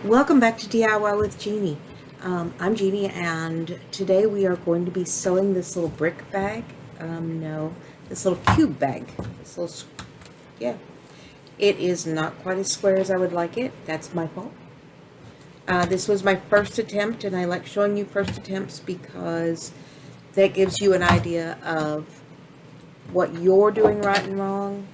Welcome back to DIY with Jeannie. I'm Jeannie, and today we are going to be sewing this little brick bag. No, this little cube bag. Yeah. It is not quite as square as I would like it. That's my fault. This was my first attempt, and I like showing you first attempts because that gives you an idea of what you're doing right and wrong.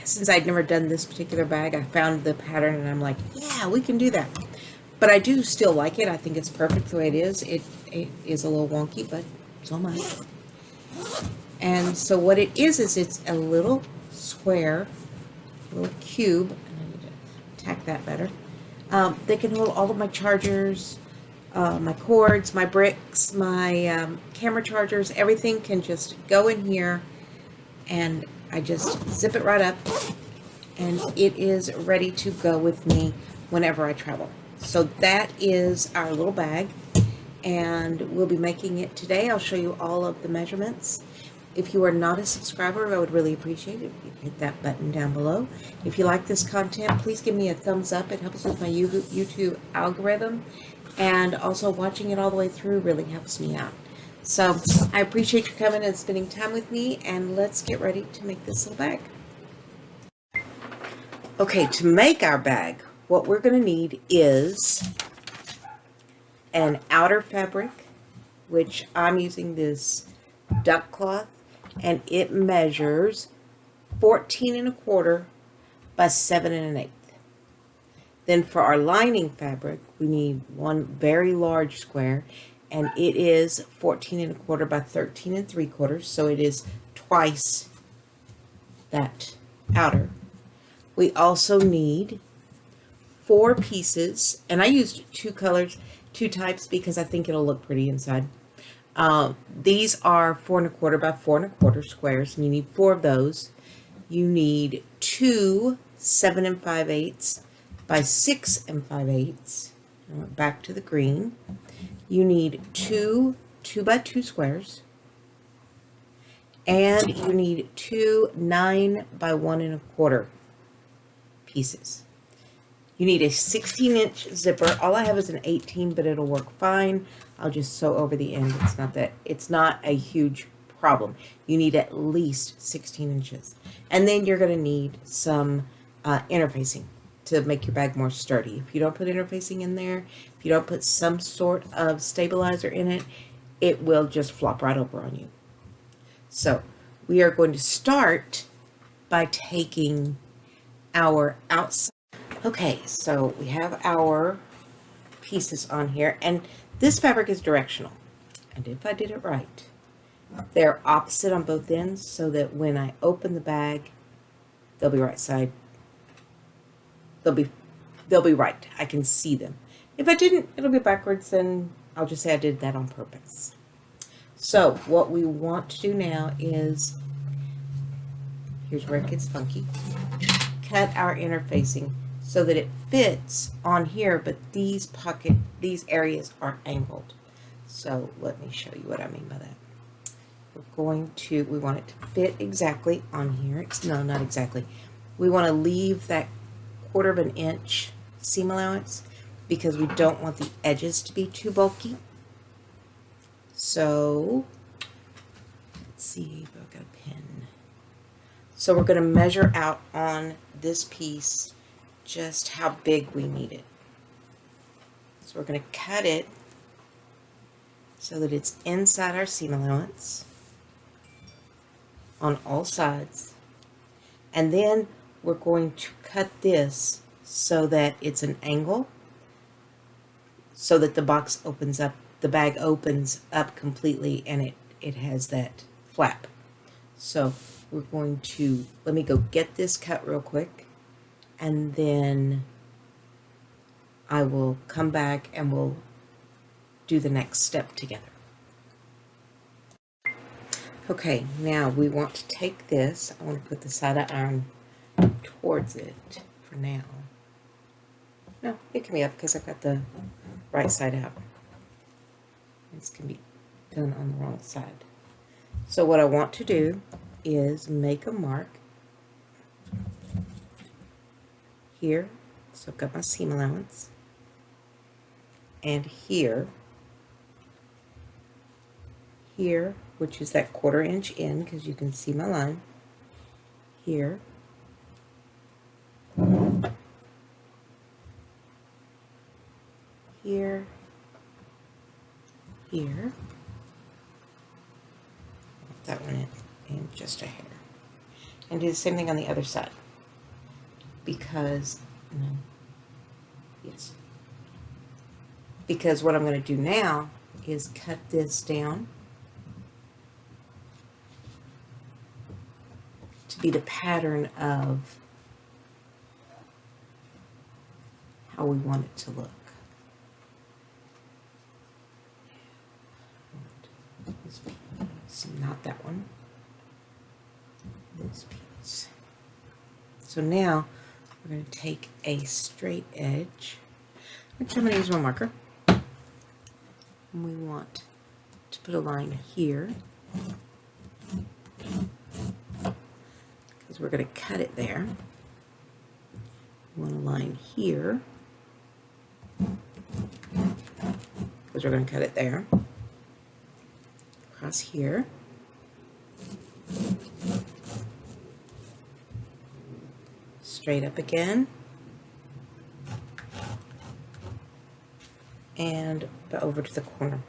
Since I'd never done this particular bag, I found the pattern and I'm like, yeah, we can do that. But I do still like it. I think it's perfect the way it is. It is a little wonky, but so am I. And so what it is it's a little square, a little cube. And I need to tack that better. They can hold all of my chargers, my cords, my bricks, my camera chargers. Everything can just go in here, and I just zip it right up, and it is ready to go with me whenever I travel. So that is our little bag, and we'll be making it today. I'll show you all of the measurements. If you are not a subscriber, I would really appreciate it if you hit that button down below. If you like this content, please give me a thumbs up. It helps with my YouTube algorithm, and also watching it all the way through really helps me out. So I appreciate you coming and spending time with me, and let's get ready to make this little bag. Okay, to make our bag, what we're going to need is an outer fabric, which I'm using this duck cloth, and it measures 14 1/4 by 7 1/8. Then for our lining fabric, we need one very large square, and it is 14 1/4 by 13 3/4, so it is twice that outer. We also need 4 pieces, and I used 2 colors, 2 types, because I think it'll look pretty inside. These are 4 1/4 by 4 1/4 squares, and you need 4 of those. You need 2 7 5/8 by 6 5/8. I went back to the green. You need 2 2 by 2 squares, and you need 2 9 by 1 1/4 pieces. You need a 16-inch zipper. All I have is an 18, but it'll work fine. I'll just sew over the end. It's not a huge problem. You need at least 16 inches. And then you're going to need some interfacing to make your bag more sturdy. If you don't put interfacing in there, if you don't put some sort of stabilizer in it, it will just flop right over on you. So we are going to start by taking our outside. Okay, so we have our pieces on here, and this fabric is directional. And if I did it right, they're opposite on both ends, so that when I open the bag, they'll be right side. They'll be right. I can see them. If I didn't, it'll be backwards, and I'll just say I did that on purpose. So what we want to do now is, here's where it gets funky. Cut our interfacing so that it fits on here, but these areas are angled. So let me show you what I mean by that. We want it to fit exactly on here. No, not exactly. We want to leave that 1/4 of an inch seam allowance because we don't want the edges to be too bulky. So let's see if I've got a pin. So we're going to measure out on this piece just how big we need it. So we're going to cut it so that it's inside our seam allowance on all sides. And then we're going to cut this so that it's an angle, so that the bag opens up completely, and it has that flap. So we're going to, let me go get this cut real quick, and then I will come back and we'll do the next step together. Okay, now we want to take this. I want to put the side of iron towards it for now. No, it can be up because I've got the right side out. This can be done on the wrong side. So what I want to do is make a mark here, so I've got my seam allowance, and here, which is that 1/4 inch in, because you can see my line, here, here, here, that one in just a hair, and do the same thing on the other side, because, because what I'm going to do now is cut this down to be the pattern of how we want it to look. This piece, not that one. This piece. So now we're going to take a straight edge, which I'm going to use my marker, and we want to put a line here, because we're going to cut it there. We want a line here, because we're going to cut it there, across here, straight up again, and over to the corner.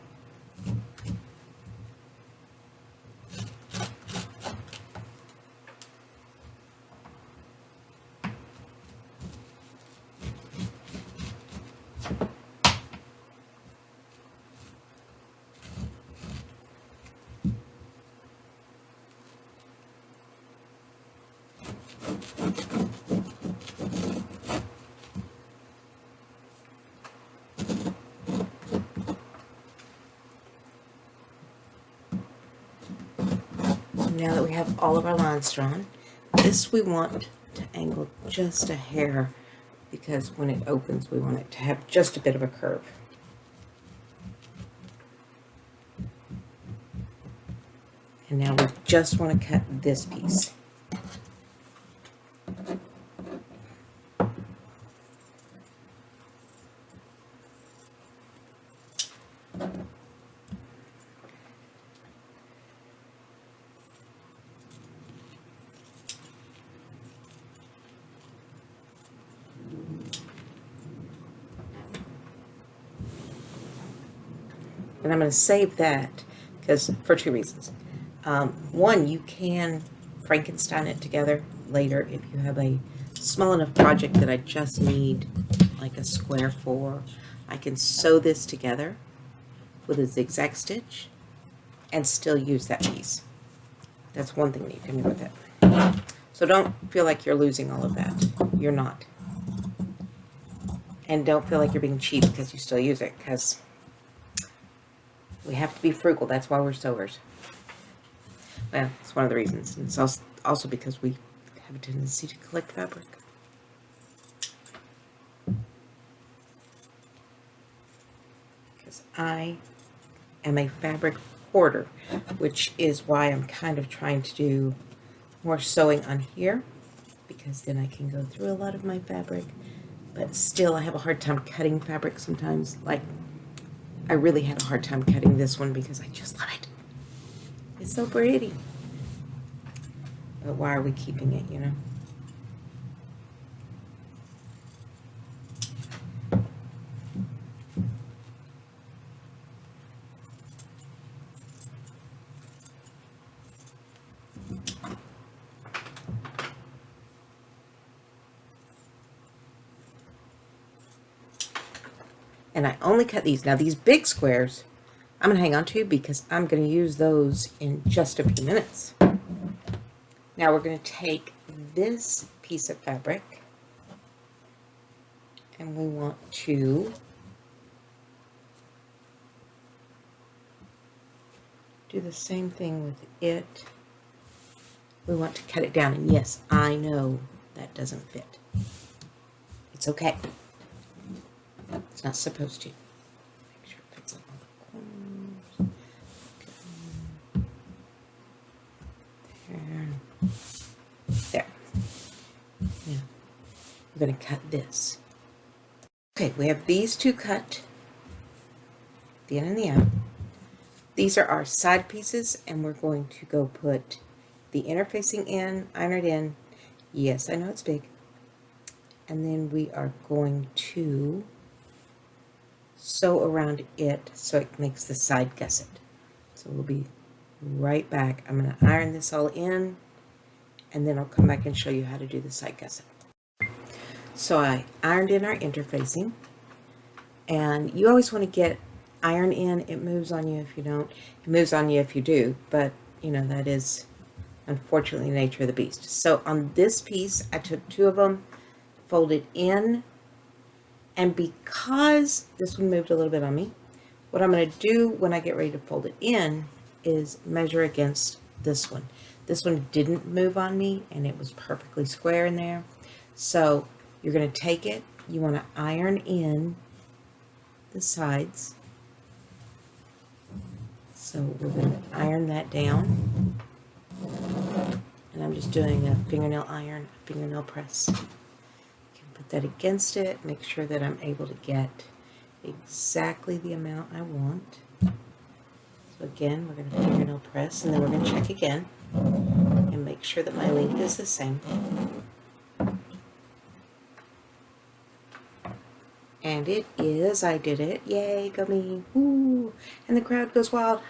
Now that we have all of our lines drawn, this we want to angle just a hair, because when it opens we want it to have just a bit of a curve. And now we just want to cut this piece. And I'm going to save that because for 2 reasons. One, you can Frankenstein it together later if you have a small enough project that I just need like a square for. I can sew this together with a zigzag stitch and still use that piece. That's one thing that you can do with it. So don't feel like you're losing all of that. You're not. And don't feel like you're being cheap because you still use it, because we have to be frugal. That's why we're sewers. Well, it's one of the reasons. And it's also because we have a tendency to collect fabric. Because I am a fabric hoarder, which is why I'm kind of trying to do more sewing on here, because then I can go through a lot of my fabric. But still, I have a hard time cutting fabric sometimes. Like, I really had a hard time cutting this one because I just love it. It's so pretty. But why are we keeping it, you know? And I only cut these. Now these big squares, I'm going to hang on to because I'm going to use those in just a few minutes. Now we're going to take this piece of fabric and we want to do the same thing with it. We want to cut it down, and yes, I know that doesn't fit. It's okay. It's not supposed to. Make sure it fits on all the corners. Okay. There. Yeah. we're going to cut this. Okay, we have these two cut, the in and the out. These are our side pieces, and we're going to go put the interfacing in, iron it in. Yes, I know it's big. And then we are going to sew around it so it makes the side gusset. So we'll be right back. I'm going to iron this all in, and then I'll come back and show you how to do the side gusset. So I ironed in our interfacing, and you always want to get iron in. It moves on you if you don't. It moves on you if you do, but you know, that is unfortunately the nature of the beast. So on this piece, I took two of them, folded in, and because this one moved a little bit on me, what I'm going to do when I get ready to fold it in is measure against this one. This one didn't move on me, and it was perfectly square in there. So you're going to take it, you want to iron in the sides. So we're going to iron that down. And I'm just doing a fingernail iron, fingernail press. You can put that against it, make sure that I'm able to get exactly the amount I want. So again, we're going to fingernail press, and then we're going to check again and make sure that my length is the same. And it is. I did it. Yay, go me. Woo. And the crowd goes wild.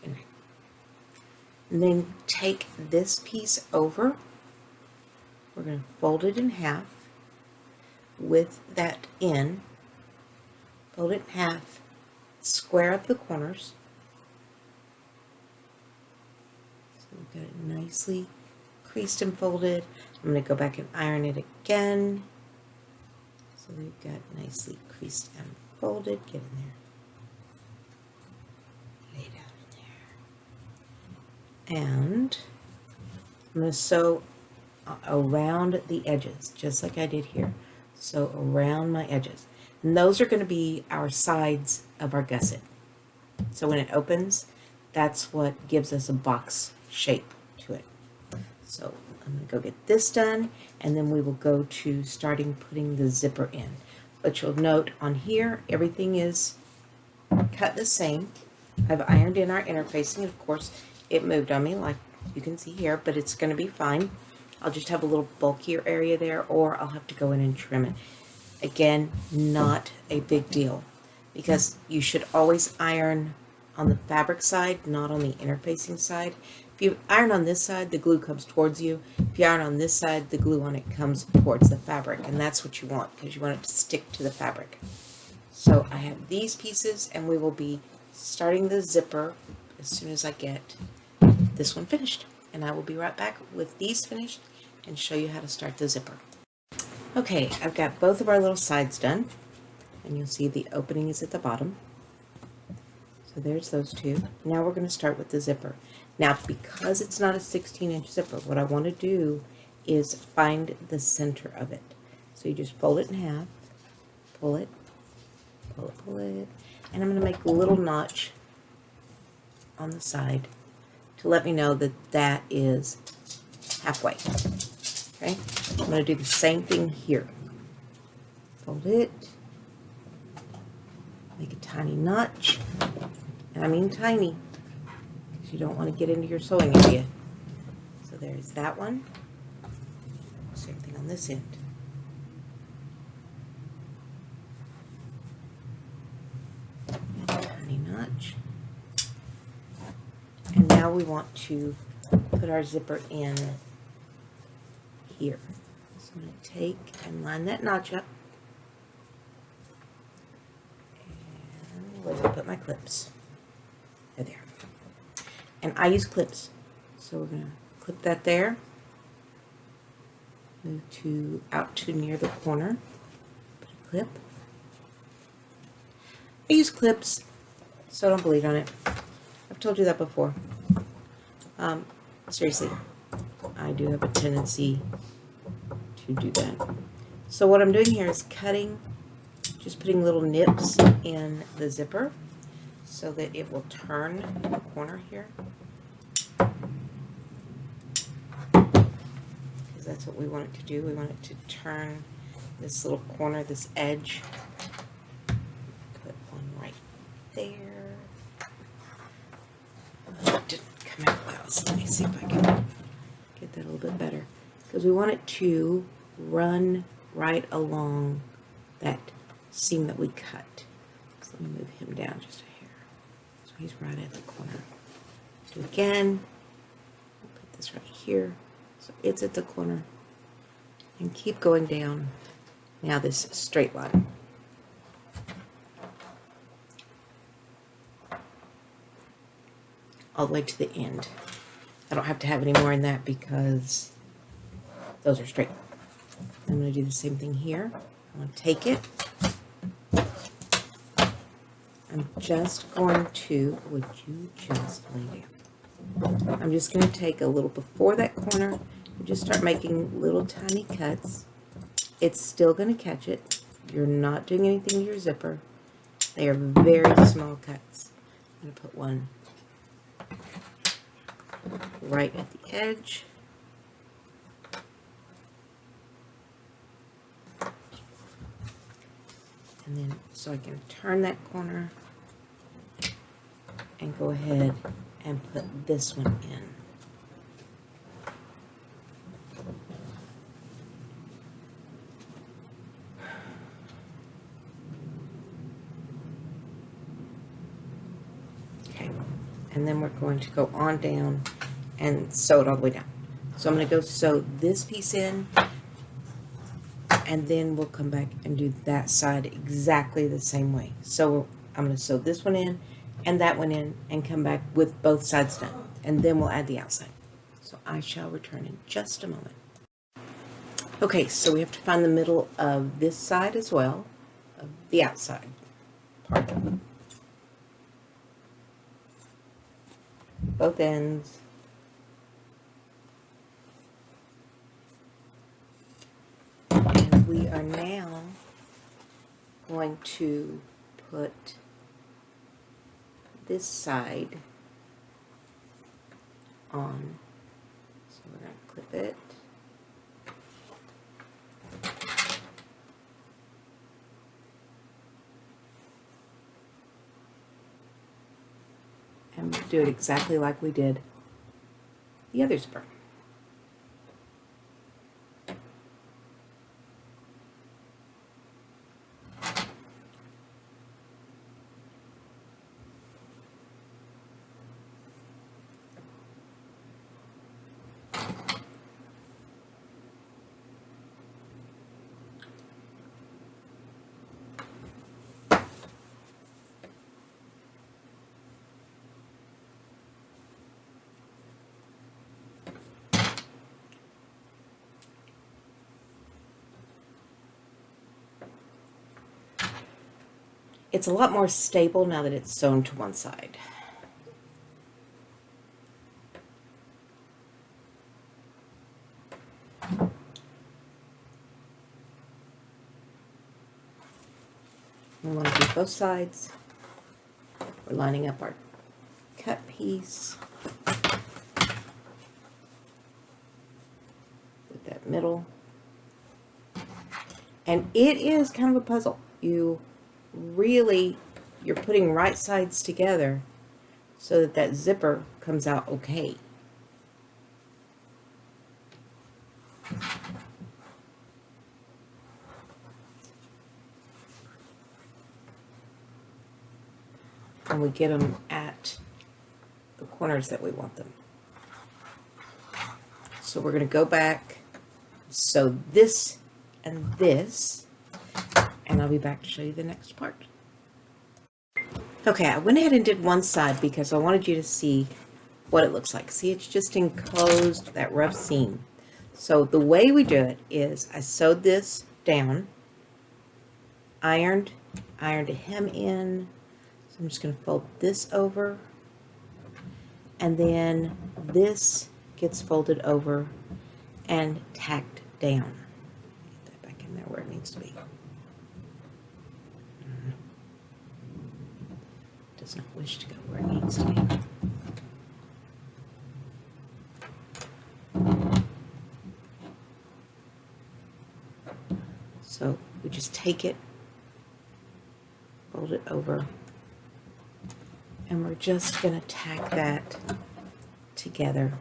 And then take this piece over. We're going to fold it in half with that in. Fold it in half. Square up the corners. So we've got it nicely creased and folded. I'm going to go back and iron it again. So we've got nicely creased and folded. Get in there. Lay down in there. And I'm going to sew around the edges, just like I did here. So around my edges. And those are going to be our sides of our gusset. So when it opens, that's what gives us a box shape to it. So I'm going to go get this done, and then we will go to starting putting the zipper in. But you'll note on here, everything is cut the same. I've ironed in our interfacing. Of course, it moved on me like you can see here, but it's going to be fine. I'll just have a little bulkier area there, or I'll have to go in and trim it. Again, not a big deal, because you should always iron on the fabric side, not on the interfacing side. If you iron on this side, the glue comes towards you. If you iron on this side, the glue on it comes towards the fabric, and that's what you want, because you want it to stick to the fabric. So I have these pieces, and we will be starting the zipper as soon as I get this one finished. And I will be right back with these finished and show you how to start the zipper. Okay, I've got both of our little sides done, and you'll see the opening is at the bottom. So there's those two. Now we're going to start with the zipper. Now, because it's not a 16-inch zipper, what I want to do is find the center of it. So you just fold it in half, pull it, pull it, pull it, and I'm going to make a little notch on the side to let me know that that is halfway. Okay, I'm going to do the same thing here. Fold it, make a tiny notch, and I mean tiny, because you don't want to get into your sewing area. So there's that one. Same thing on this end. Tiny notch. And now we want to put our zipper in here. So I'm going to take and line that notch up. And where do I put my clips? They're there. And I use clips. So we're going to clip that there. Move to out to near the corner. Put a clip. I use clips so I don't bleed on it. I've told you that before. Seriously, I do have a tendency to do that. So what I'm doing here is cutting, just putting little nips in the zipper so that it will turn in the corner here. Because that's what we want it to do. We want it to turn this little corner, this edge. Put one right there. Oh, it didn't come out well, so let me see if I can get that a little bit better. Because we want it to run right along that seam that we cut. So let me move him down just a hair. So he's right at the corner. Do it again. We'll put this right here. So it's at the corner. And keep going down. Now this straight line. All the way to the end. I don't have to have any more in that because those are straight. I'm going to do the same thing here. I'm going to take it. I'm just going to, would you just lay down? I'm just going to take a little before that corner and just start making little tiny cuts. It's still going to catch it. You're not doing anything to your zipper. They are very small cuts. I'm going to put one right at the edge. And then, so I can turn that corner and go ahead and put this one in. Okay, and then we're going to go on down and sew it all the way down. So I'm going to go sew this piece in, and then we'll come back and do that side exactly the same way. So I'm going to sew this one in and that one in and come back with both sides done. And then we'll add the outside. So I shall return in just a moment. Okay, so we have to find the middle of this side as well, of the outside part. Both ends. And we are now going to put this side on. So we're going to clip it. And do it exactly like we did the other zipper. It's a lot more stable now that it's sewn to one side. We want to do both sides. We're lining up our cut piece with that middle. And it is kind of a puzzle. You're putting right sides together so that that zipper comes out okay. And we get them at the corners that we want them. So we're going to go back, sew this and this, and I'll be back to show you the next part. Okay, I went ahead and did one side because I wanted you to see what it looks like. See, it's just enclosed that rough seam. So the way we do it is I sewed this down, ironed a hem in. So I'm just going to fold this over, and then this gets folded over and tacked down. Get that back in there where it needs to be. Does not wish to go where it needs to be. So we just take it, fold it over, and we're just going to tack that together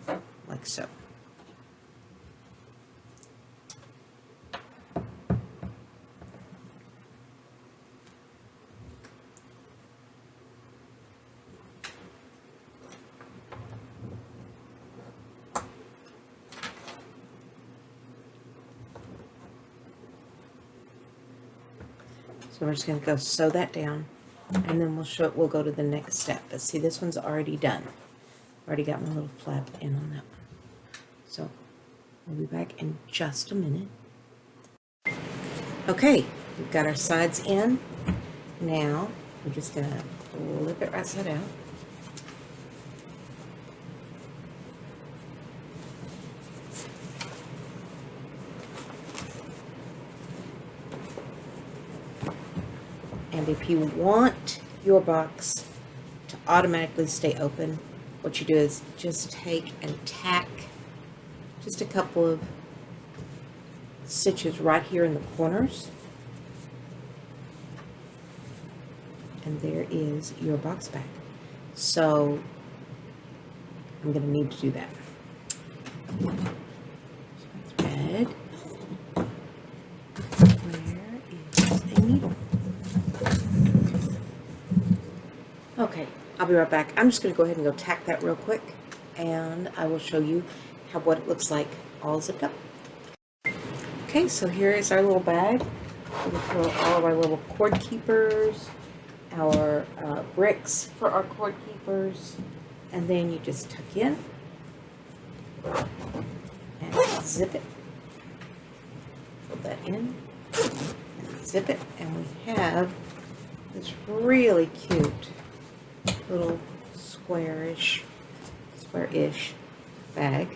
like so. So we're just going to go sew that down, and then we'll go to the next step. But see, this one's already done. Already got my little flap in on that one. So we'll be back in just a minute. Okay, we've got our sides in. Now we're just going to flip it right side out. And if you want your box to automatically stay open, what you do is just take and tack just a couple of stitches right here in the corners. And there is your box back. So I'm going to need to do that. Thread. Where is a needle? Okay, I'll be right back. I'm just going to go ahead and go tack that real quick, and I will show you what it looks like all zipped up. Okay, so here is our little bag. We'll put all of our little cord keepers, our bricks for our cord keepers, and then you just tuck in and zip it. Put that in, and zip it, and we have this really cute little square-ish bag.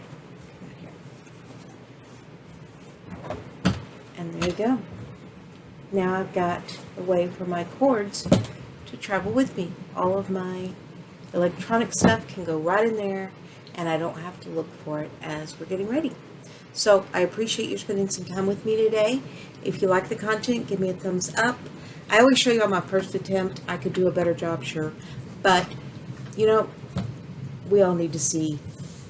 And there you go. Now I've got a way for my cords to travel with me. All of my electronic stuff can go right in there, and I don't have to look for it as we're getting ready. So I appreciate you spending some time with me today. If you like the content, give me a thumbs up. I always show you on my first attempt. I could do a better job, sure. But, you know, we all need to see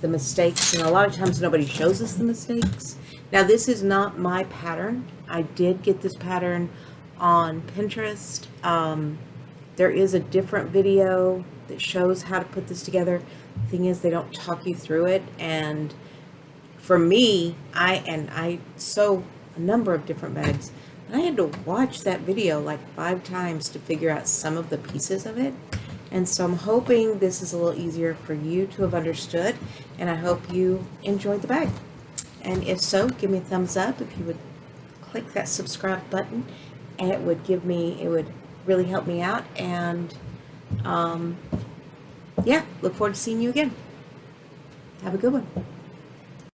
the mistakes. You know, a lot of times nobody shows us the mistakes. Now, this is not my pattern. I did get this pattern on Pinterest. There is a different video that shows how to put this together. The thing is, they don't talk you through it. And for me, I sew a number of different bags. And I had to watch that video like 5 times to figure out some of the pieces of it. And so I'm hoping this is a little easier for you to have understood. And I hope you enjoyed the bag. And if so, give me a thumbs up. If you would click that subscribe button, and it would really help me out. And yeah, look forward to seeing you again. Have a good one.